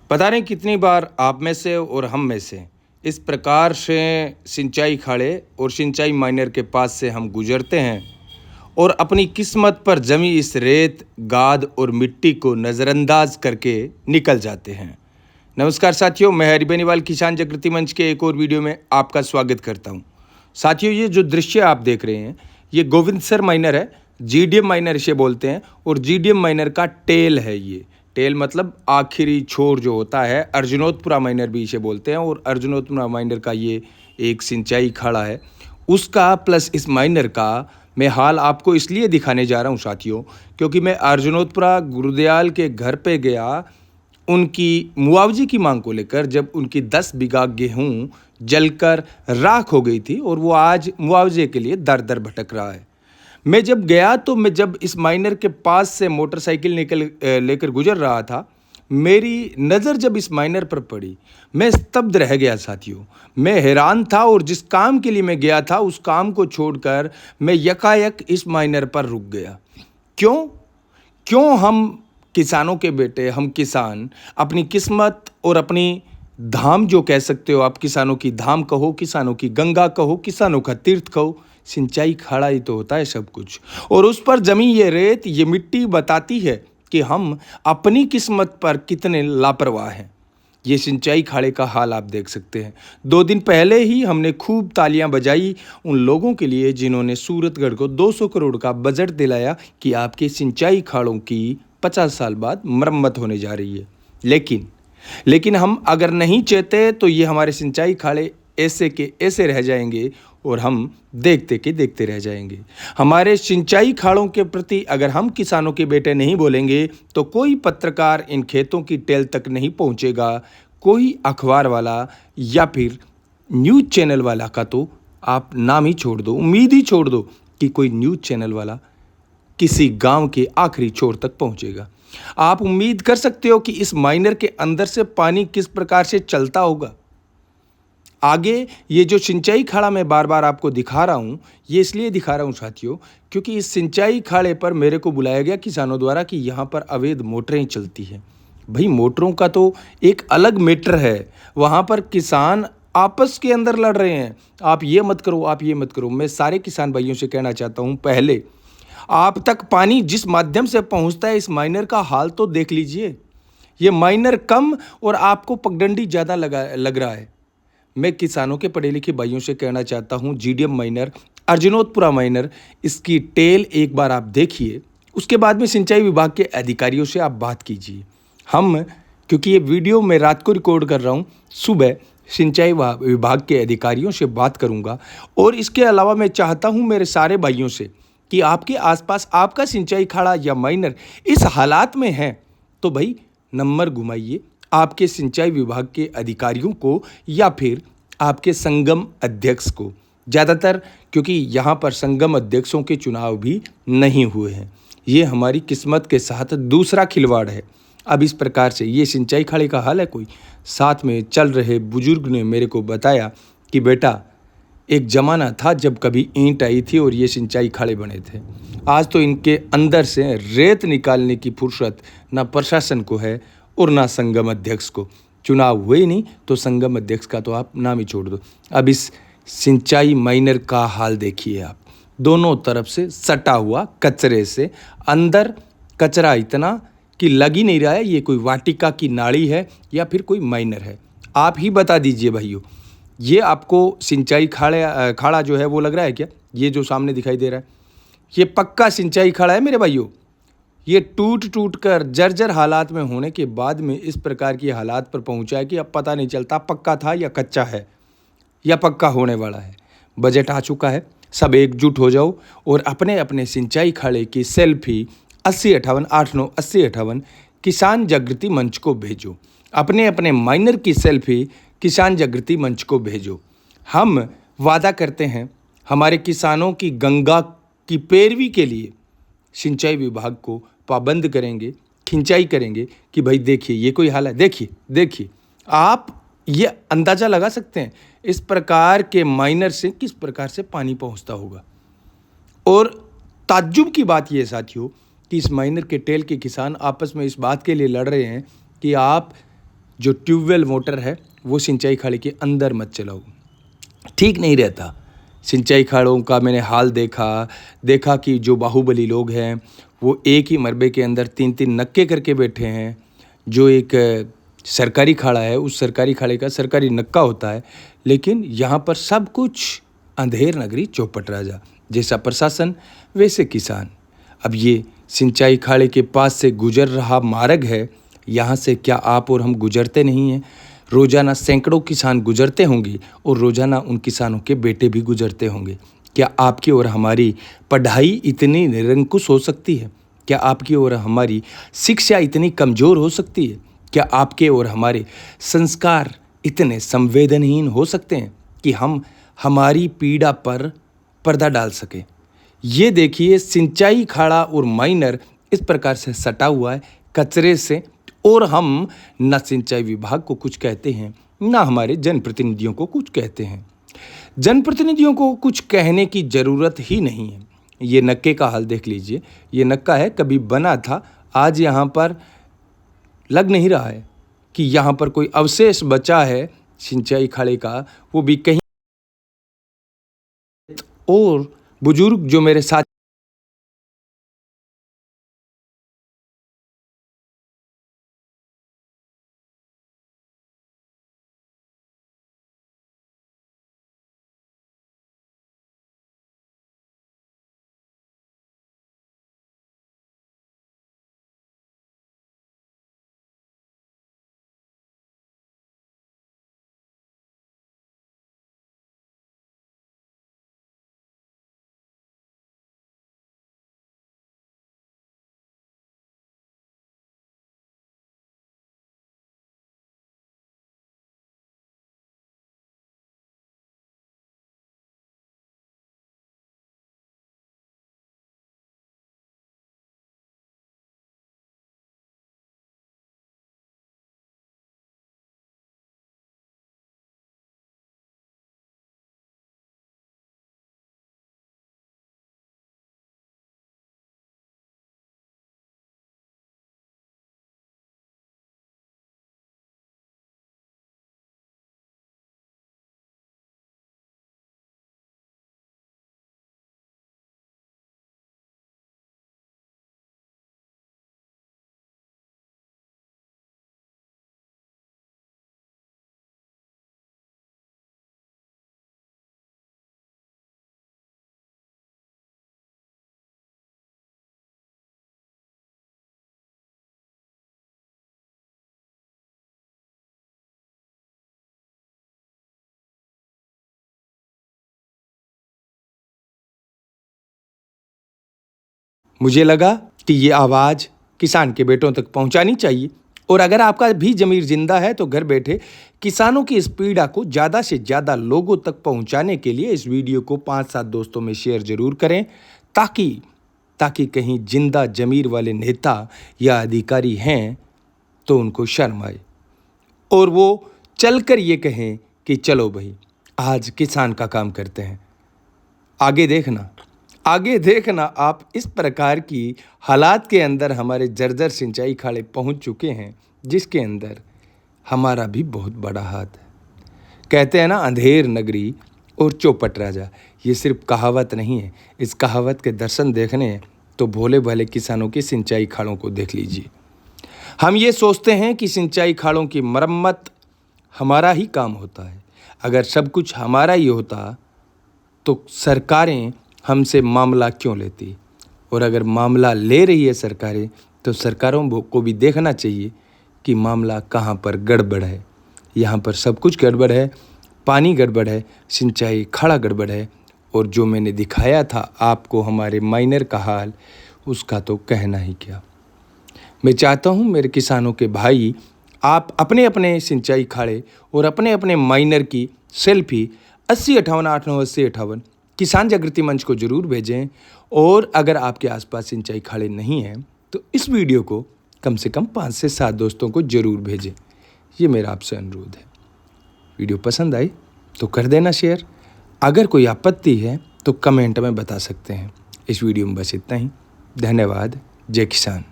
पता नहीं कितनी बार आप में से और हम में से इस प्रकार से सिंचाई खाड़े और सिंचाई माइनर के पास से हम गुजरते हैं और अपनी किस्मत पर जमी इस रेत, गाद और मिट्टी को नज़रअंदाज करके निकल जाते हैं। नमस्कार साथियों, मैं हरि बेनीवाल किसान जागृति मंच के एक और वीडियो में आपका स्वागत करता हूं। साथियों, ये जो दृश्य आप देख रहे हैं ये गोविंदसर माइनर है, जीडीएम माइनर इसे बोलते हैं और जीडीएम माइनर का टेल है। ये टेल मतलब आखिरी छोर जो होता है, अर्जुनोत्पुरा माइनर भी इसे बोलते हैं और अर्जुनोत्पुरा माइनर का ये एक सिंचाई खाड़ा है। उसका प्लस इस माइनर का मैं हाल आपको इसलिए दिखाने जा रहा हूँ साथियों, क्योंकि मैं अर्जुनोत्पुरा गुरुदयाल के घर पे गया उनकी मुआवजे की मांग को लेकर, जब उनकी 10 बीघा गेहूं जलकर राख हो गई थी और वो आज मुआवजे के लिए दर दर भटक रहा है। मैं जब गया तो मैं जब इस माइनर के पास से मोटरसाइकिल लेकर गुजर रहा था, मेरी नज़र जब इस माइनर पर पड़ी, मैं स्तब्ध रह गया साथियों। मैं हैरान था और जिस काम के लिए मैं गया था उस काम को छोड़कर मैं यकायक इस माइनर पर रुक गया। क्यों? क्यों हम किसानों के बेटे, हम किसान अपनी किस्मत और अपनी धाम जो कह सकते हो आप, किसानों की धाम कहो, किसानों की गंगा कहो, किसानों का तीर्थ कहो, सिंचाई खाड़ा ही तो होता है सब कुछ। और उस पर जमी ये रेत, ये मिट्टी बताती है कि हम अपनी किस्मत पर कितने लापरवाह हैं। ये सिंचाई खाड़े का हाल आप देख सकते हैं। 2 दिन पहले ही हमने खूब तालियां बजाई उन लोगों के लिए जिन्होंने सूरतगढ़ को 200 करोड़ का बजट दिलाया कि आपके सिंचाई खाड़ों की 50 साल बाद मरम्मत होने जा रही है। लेकिन हम अगर नहीं चाहते तो ये हमारे सिंचाई खाड़े ऐसे के ऐसे रह जाएंगे और हम देखते के देखते रह जाएंगे। हमारे सिंचाई खाड़ों के प्रति अगर हम किसानों के बेटे नहीं बोलेंगे तो कोई पत्रकार इन खेतों की टेल तक नहीं पहुंचेगा। कोई अखबार वाला या फिर न्यूज़ चैनल वाला का तो आप नाम ही छोड़ दो, उम्मीद ही छोड़ दो कि कोई न्यूज़ चैनल वाला किसी गांव के आखिरी छोर तक पहुंचेगा। आप उम्मीद कर सकते हो कि इस माइनर के अंदर से पानी किस प्रकार से चलता होगा। आगे ये जो सिंचाई खाड़ा मैं बार बार आपको दिखा रहा हूँ, ये इसलिए दिखा रहा हूँ साथियों क्योंकि इस सिंचाई खाड़े पर मेरे को बुलाया गया किसानों द्वारा कि यहाँ पर अवैध मोटरें चलती हैं। भाई, मोटरों का तो एक अलग मैटर है। वहाँ पर किसान आपस के अंदर लड़ रहे हैं, आप ये मत करो, आप ये मत करो। मैं सारे किसान भाइयों से कहना चाहता हूँ, पहले आप तक पानी जिस माध्यम से पहुँचता है, इस माइनर का हाल तो देख लीजिए। ये माइनर कम और आपको पगडंडी ज़्यादा लग रहा है। मैं किसानों के पढ़े लिखे भाइयों से कहना चाहता हूँ, जीडीएम माइनर, अर्जुनोत्पुरा माइनर, इसकी टेल एक बार आप देखिए, उसके बाद में सिंचाई विभाग के अधिकारियों से आप बात कीजिए। क्योंकि ये वीडियो मैं रात को रिकॉर्ड कर रहा हूँ, सुबह सिंचाई विभाग के अधिकारियों से बात करूँगा। और इसके अलावा मैं चाहता हूँ मेरे सारे भाइयों से कि आपके आसपास आपका सिंचाई खाड़ा या माइनर इस हालात में है तो भाई नंबर घुमाइए आपके सिंचाई विभाग के अधिकारियों को या फिर आपके संगम अध्यक्ष को। ज़्यादातर क्योंकि यहाँ पर संगम अध्यक्षों के चुनाव भी नहीं हुए हैं। ये हमारी किस्मत के साथ दूसरा खिलवाड़ है। अब इस प्रकार से ये सिंचाई खाड़े का हाल है। कोई साथ में चल रहे बुजुर्ग ने मेरे को बताया कि बेटा, एक ज़माना था जब कभी ईंट आई थी और ये सिंचाई खाड़े बने थे। आज तो इनके अंदर से रेत निकालने की फुर्सत ना प्रशासन को है और ना संगम अध्यक्ष को। चुनाव हुए ही नहीं तो संगम अध्यक्ष का तो आप नाम ही छोड़ दो। अब इस सिंचाई माइनर का हाल देखिए आप, दोनों तरफ से सटा हुआ कचरे से, अंदर कचरा इतना कि लग ही नहीं रहा है ये कोई वाटिका की नाली है या फिर कोई माइनर है। आप ही बता दीजिए भाइयों, ये आपको सिंचाई खाड़ा जो है वो लग रहा है क्या? ये जो सामने दिखाई दे रहा है ये पक्का सिंचाई खाड़ा है मेरे भाइयों। ये टूट कर जर्जर हालात में होने के बाद में इस प्रकार की हालात पर पहुंचा है कि अब पता नहीं चलता पक्का था या कच्चा है या पक्का होने वाला है। बजट आ चुका है, सब एकजुट हो जाओ और अपने अपने सिंचाई खाड़े की सेल्फी 8058 किसान जागृति मंच को भेजो। अपने अपने माइनर की सेल्फी किसान जागृति मंच को भेजो। हम वादा करते हैं हमारे किसानों की गंगा की पैरवी के लिए सिंचाई विभाग को पाबंद करेंगे, खिंचाई करेंगे कि भाई देखिए ये कोई हाल है। देखिए आप ये अंदाज़ा लगा सकते हैं इस प्रकार के माइनर से किस प्रकार से पानी पहुंचता होगा। और ताज्जुब की बात यह है साथियों कि इस माइनर के टेल के किसान आपस में इस बात के लिए लड़ रहे हैं कि आप जो ट्यूबवेल मोटर है वो सिंचाई खाड़े के अंदर मत चलाओ, ठीक नहीं रहता। सिंचाई खाड़ों का मैंने हाल देखा कि जो बाहुबली लोग हैं वो एक ही मरबे के अंदर 3-3 नक्के करके बैठे हैं। जो एक सरकारी खाड़ा है उस सरकारी खाड़े का सरकारी नक्का होता है, लेकिन यहाँ पर सब कुछ अंधेर नगरी चौपट राजा, जैसा प्रशासन वैसे किसान। अब ये सिंचाई खाड़े के पास से गुजर रहा मार्ग है, यहाँ से क्या आप और हम गुजरते नहीं हैं? रोज़ाना सैकड़ों किसान गुजरते होंगे और रोज़ाना उन किसानों के बेटे भी गुजरते होंगे। क्या आपकी और हमारी पढ़ाई इतनी निरंकुश हो सकती है? क्या आपकी और हमारी शिक्षा इतनी कमज़ोर हो सकती है? क्या आपके और हमारे संस्कार इतने संवेदनहीन हो सकते हैं कि हम हमारी पीड़ा पर पर्दा डाल सकें? ये देखिए, सिंचाई खाड़ा और माइनर इस प्रकार से सटा हुआ है कचरे से, और हम न सिंचाई विभाग को कुछ कहते हैं न हमारे जनप्रतिनिधियों को कुछ कहते हैं। जनप्रतिनिधियों को कुछ कहने की ज़रूरत ही नहीं है। ये नक्के का हाल देख लीजिए, ये नक्का है कभी बना था, आज यहाँ पर लग नहीं रहा है कि यहाँ पर कोई अवशेष बचा है सिंचाई खाड़े का, वो भी कहीं। और बुजुर्ग जो मेरे साथ मुझे लगा कि ये आवाज़ किसान के बेटों तक पहुंचानी चाहिए, और अगर आपका भी ज़मीर जिंदा है तो घर बैठे किसानों की इस पीड़ा को ज़्यादा से ज़्यादा लोगों तक पहुंचाने के लिए इस वीडियो को 5-7 दोस्तों में शेयर ज़रूर करें, ताकि कहीं जिंदा ज़मीर वाले नेता या अधिकारी हैं तो उनको शर्म आए और वो चलकर ये कहें कि चलो भाई आज किसान का काम करते हैं। आगे देखना आप इस प्रकार की हालात के अंदर हमारे जर्जर सिंचाई खाड़े पहुंच चुके हैं, जिसके अंदर हमारा भी बहुत बड़ा हाथ है। कहते हैं ना, अंधेर नगरी और चौपट राजा। ये सिर्फ कहावत नहीं है, इस कहावत के दर्शन देखने हैं तो भोले भाले किसानों के सिंचाई खाड़ों को देख लीजिए। हम ये सोचते हैं कि सिंचाई खाड़ों की मरम्मत हमारा ही काम होता है। अगर सब कुछ हमारा ही होता तो सरकारें हमसे मामला क्यों लेती? और अगर मामला ले रही है सरकारें तो सरकारों को भी देखना चाहिए कि मामला कहाँ पर गड़बड़ है। यहाँ पर सब कुछ गड़बड़ है, पानी गड़बड़ है, सिंचाई खाड़ा गड़बड़ है, और जो मैंने दिखाया था आपको हमारे माइनर का हाल, उसका तो कहना ही क्या। मैं चाहता हूँ मेरे किसानों के भाई, आप अपने अपने सिंचाई खाड़े और अपने अपने माइनर की सेल्फी 8058 किसान जागृति मंच को ज़रूर भेजें। और अगर आपके आसपास सिंचाई खाड़े नहीं हैं तो इस वीडियो को कम से कम 5 से 7 दोस्तों को ज़रूर भेजें। ये मेरा आपसे अनुरोध है। वीडियो पसंद आई तो कर देना शेयर। अगर कोई आपत्ति है तो कमेंट में बता सकते हैं। इस वीडियो में बस इतना ही। धन्यवाद। जय किसान।